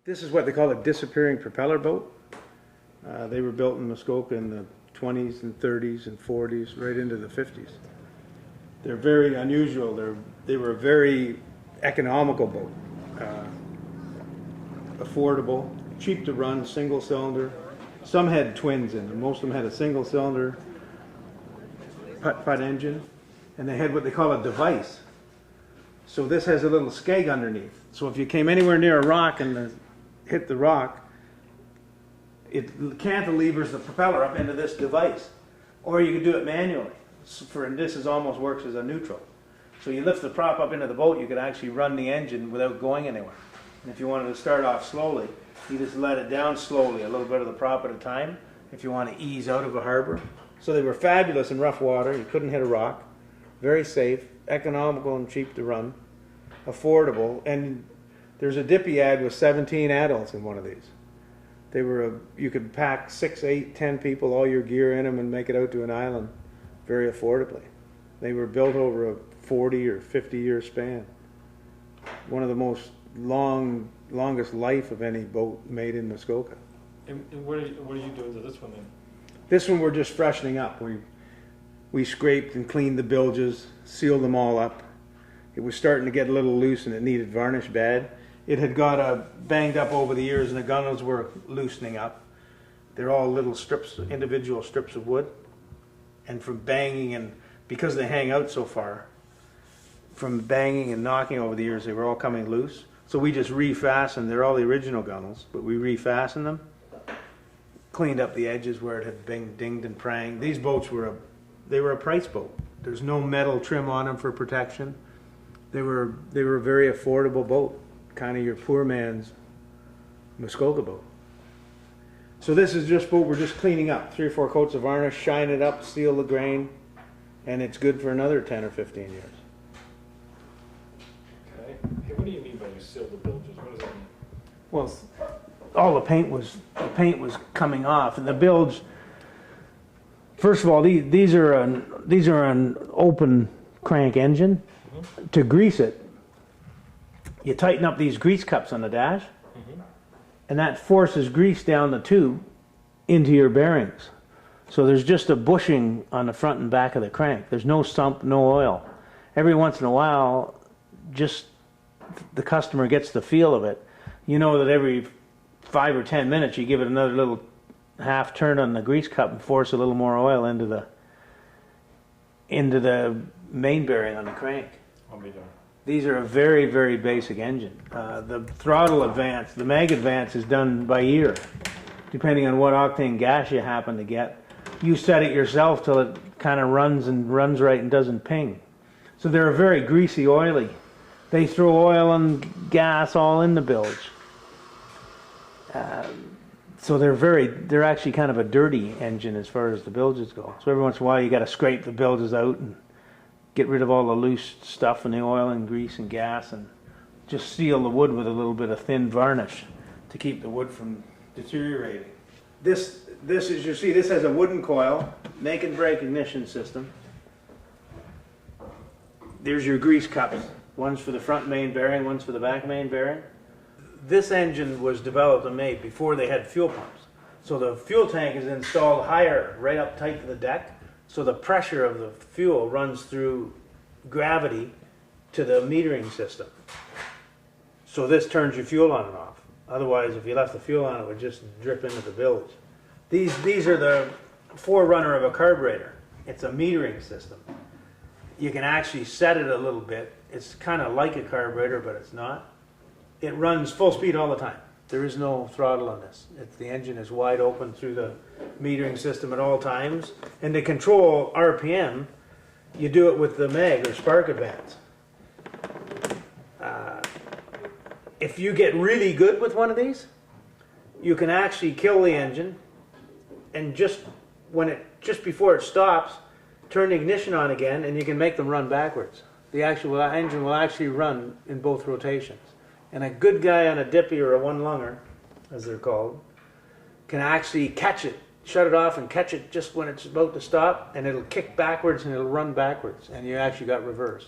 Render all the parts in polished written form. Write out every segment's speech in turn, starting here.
This is what they call a disappearing propeller boat. They were built in Muskoka in the 20s and 30s and 40s, right into the 50s. They're very unusual. They were a very economical boat. Affordable, cheap to run, single cylinder. Some had twins in them. Most of them had a single cylinder putt engine, and they had what they call a device. So this has a little skeg underneath. So if you came anywhere near a rock and hit the rock, it cantilevers the propeller up into this device. Or you could do it manually. This almost works as a neutral. So you lift the prop up into the boat, you could actually run the engine without going anywhere. And if you wanted to start off slowly, you just let it down slowly, a little bit of the prop at a time, if you want to ease out of a harbor. So they were fabulous in rough water. You couldn't hit a rock. Very safe, economical and cheap to run, affordable. And there's a Dippy ad with 17 adults in one of these. They were you could pack 6, 8, 10 people, all your gear in them, and make it out to an island very affordably. They were built over a 40 or 50-year span. One of the most longest life of any boat made in Muskoka. And what are you doing to this one then? This one we're just freshening up. We scraped and cleaned the bilges, sealed them all up. It was starting to get a little loose and it needed varnish bad. It had got banged up over the years and the gunnels were loosening up. They're all little strips, individual strips of wood. And from banging, and because they hang out so far, from banging and knocking over the years, they were all coming loose. So we just refastened. They're all the original gunnels, but we refastened them, cleaned up the edges where it had been dinged and pranged. These boats were a price boat. There's no metal trim on them for protection. They were a very affordable boat, kind of your poor man's Muskoka boat. So this is just what we're just cleaning up. 3 or 4 coats of varnish, shine it up, seal the grain, and it's good for another 10 or 15 years. Okay. Hey, what do you mean by you seal the bilges? What does that mean? Well, all the paint was coming off, and the bilge. First of all, these are an open crank engine. Mm-hmm. To grease it, you tighten up these grease cups on the dash, mm-hmm. and that forces grease down the tube into your bearings. So there's just a bushing on the front and back of the crank. There's no sump, no oil. Every once in a while, just the customer gets the feel of it. You know that every 5 or 10 minutes you give it another little half turn on the grease cup and force a little more oil into the main bearing on the crank. I'll be done. These are a very, very basic engine. The throttle advance, the mag advance is done by ear, depending on what octane gas you happen to get. You set it yourself till it kind of runs right and doesn't ping. So they're very greasy, oily. They throw oil and gas all in the bilge. So they're actually kind of a dirty engine as far as the bilges go. So every once in a while you got to scrape the bilges out and get rid of all the loose stuff and the oil and grease and gas, and just seal the wood with a little bit of thin varnish to keep the wood from deteriorating. This as you see, this has a wooden coil, make and break ignition system. There's your grease cups. One's for the front main bearing, one's for the back main bearing. This engine was developed and made before they had fuel pumps. So the fuel tank is installed higher, right up tight to the deck. So the pressure of the fuel runs through gravity to the metering system. So this turns your fuel on and off. Otherwise, if you left the fuel on, it would just drip into the bilge. These are the forerunner of a carburetor. It's a metering system. You can actually set it a little bit. It's kind of like a carburetor, but it's not. It runs full speed all the time. There is no throttle on this. The engine is wide open through the metering system at all times. And to control RPM, you do it with the mag or spark advance. If you get really good with one of these, you can actually kill the engine, and just before it stops, turn the ignition on again, and you can make them run backwards. The actual engine will actually run in both rotations. And a good guy on a dippy or a one-lunger, as they're called, can actually catch it, shut it off and catch it just when it's about to stop, and it'll kick backwards and it'll run backwards, and you actually got reverse.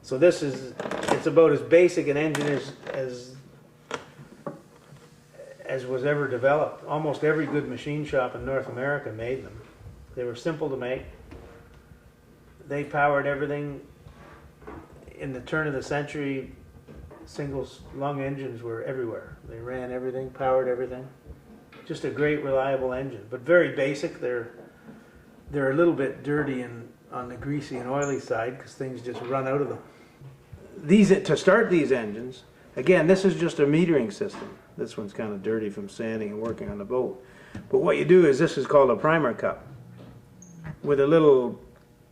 So it's about as basic an engine as as was ever developed. Almost every good machine shop in North America made them. They were simple to make. They powered everything. In the turn of the century, single lung engines were everywhere. They ran everything, powered everything. Just a great, reliable engine, but very basic. They're a little bit dirty and on the greasy and oily side because things just run out of them. To start these engines, again, this is just a metering system. This one's kind of dirty from sanding and working on the boat. But what you do is, this is called a primer cup. With a little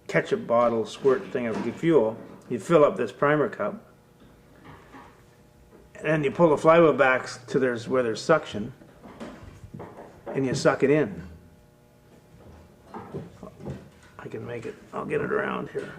ketchup bottle squirt thing of fuel, you fill up this primer cup, and then you pull the flywheel back to where there's suction, and you suck it in. I can make it, I'll get it around here.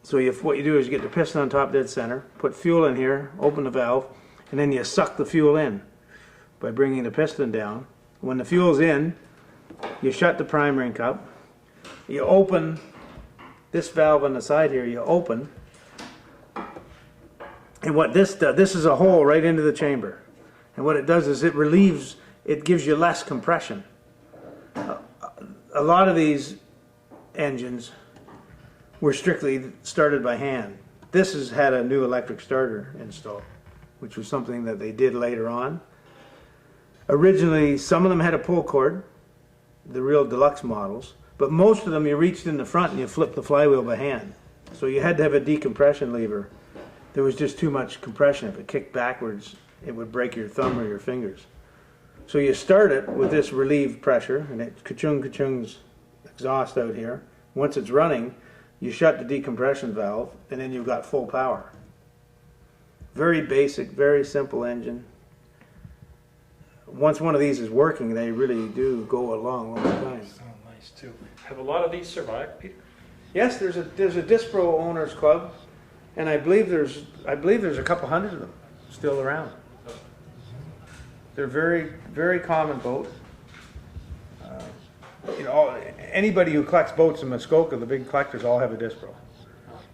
So what you do is you get the piston on top dead center, put fuel in here, open the valve, and then you suck the fuel in by bringing the piston down. When the fuel's in, you shut the priming cup, you open this valve on the side here, you open, and what this does, this is a hole right into the chamber, and what it does is it gives you less compression. A lot of these engines were strictly started by hand. This has had a new electric starter installed, which was something that they did later on. Originally, some of them had a pull cord, the real deluxe models, but most of them you reached in the front and you flipped the flywheel by hand. So you had to have a decompression lever. There was just too much compression. If it kicked backwards, it would break your thumb or your fingers. So you start it with this relieved pressure, and it ka-chung-ka-chung's exhaust out here. Once it's running, you shut the decompression valve, and then you've got full power. Very basic, very simple engine. Once one of these is working, they really do go a long, long time. So nice too. Have a lot of these survived, Peter? Yes, there's a Dispro Owners Club, and I believe there's a couple hundred of them still around. They're very, very common boat. Anybody who collects boats in Muskoka, the big collectors, all have a Dispro.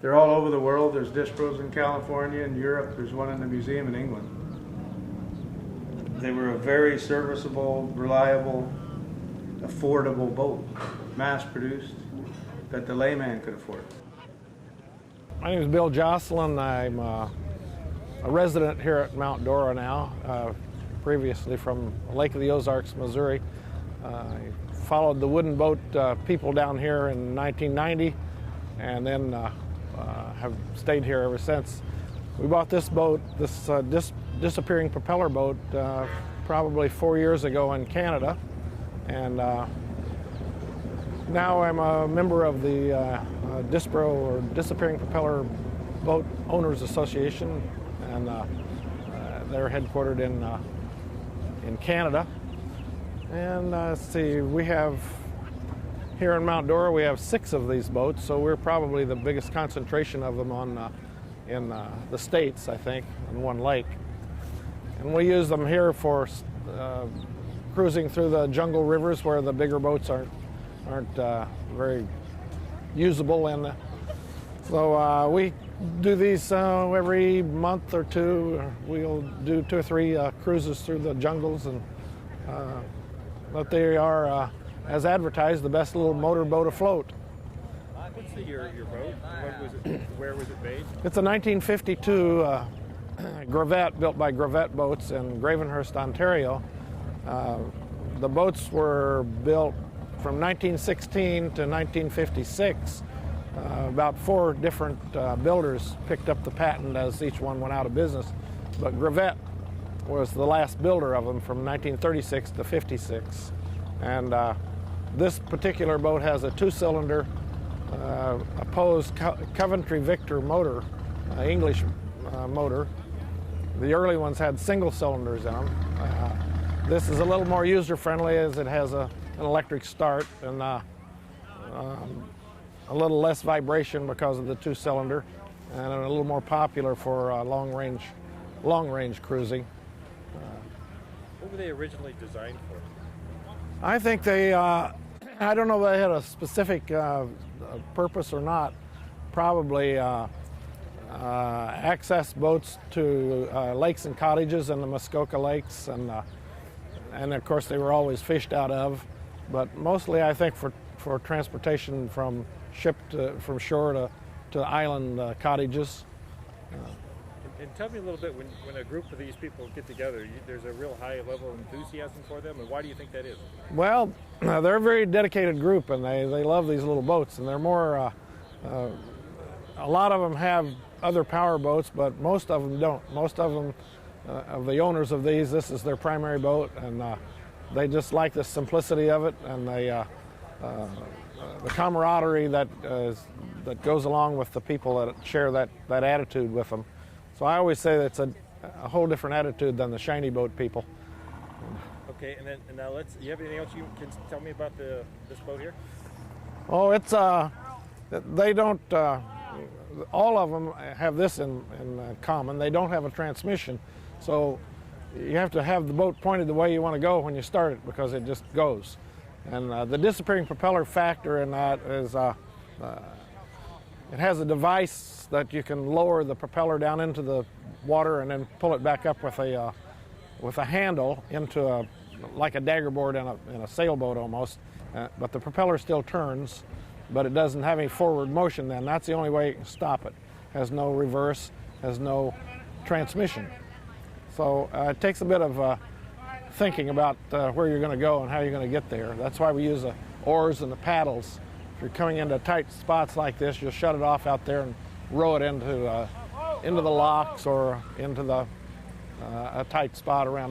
They're all over the world. There's Dispros in California and Europe. There's one in the museum in England. They were a very serviceable, reliable, affordable boat, mass-produced, that the layman could afford. My name is Bill Joslyn. I'm a resident here at Mount Dora now, previously from Lake of the Ozarks, Missouri. I followed the wooden boat people down here in 1990 and then have stayed here ever since. We bought this boat, this Disappearing Propeller Boat, probably 4 years ago in Canada, and now I'm a member of the Dispro, or Disappearing Propeller Boat Owners Association, and they're headquartered in Canada. And let's see, we have here in Mount Dora, we have 6 of these boats, so we're probably the biggest concentration of them in the States, I think, on one lake. And we use them here for cruising through the jungle rivers where the bigger boats aren't very usable. And so we do these every month or two. We'll do 2 or 3 cruises through the jungles, and but they are, as advertised, the best little motorboat afloat. What's the year of your boat? Where was it made? It's a 1952 Gravette built by Gravette Boats in Gravenhurst, Ontario. The boats were built from 1916 to 1956. About 4 different builders picked up the patent as each one went out of business, but Gravette was the last builder of them from 1936 to 56. And this particular boat has a 2-cylinder opposed Coventry Victor motor, English motor. The early ones had single cylinders in them. This is a little more user-friendly as it has an electric start, and a little less vibration because of the 2-cylinder, and a little more popular for long range cruising. What were they originally designed for? I think they, I don't know if they had a specific purpose or not. Probably access boats to lakes and cottages in the Muskoka lakes, and of course they were always fished out of. But mostly, I think for transportation from from shore to island cottages. And tell me a little bit, when a group of these people get together, there's a real high level of enthusiasm for them, and why do you think that is? Well, they're a very dedicated group, and they love these little boats, and they're more, a lot of them have other power boats, but most of them don't. Most of them, of the owners of these, this is their primary boat, and they just like the simplicity of it, and the camaraderie that goes along with the people that share that attitude with them. So I always say that's a whole different attitude than the shiny boat people. Okay, and now you have anything else you can tell me about this boat here? Oh, it's they don't. All of them have this in common. They don't have a transmission, so you have to have the boat pointed the way you want to go when you start it, because it just goes. And the disappearing propeller factor in that is it has a device that you can lower the propeller down into the water and then pull it back up with a handle into like a dagger board in a sailboat almost. But the propeller still turns, but it doesn't have any forward motion then. That's the only way you can stop it. Has no reverse, has no transmission. So it takes a bit of thinking about where you're going to go and how you're going to get there. That's why we use the oars and the paddles. If you're coming into tight spots like this, you'll shut it off out there and row it into the locks or into a tight spot around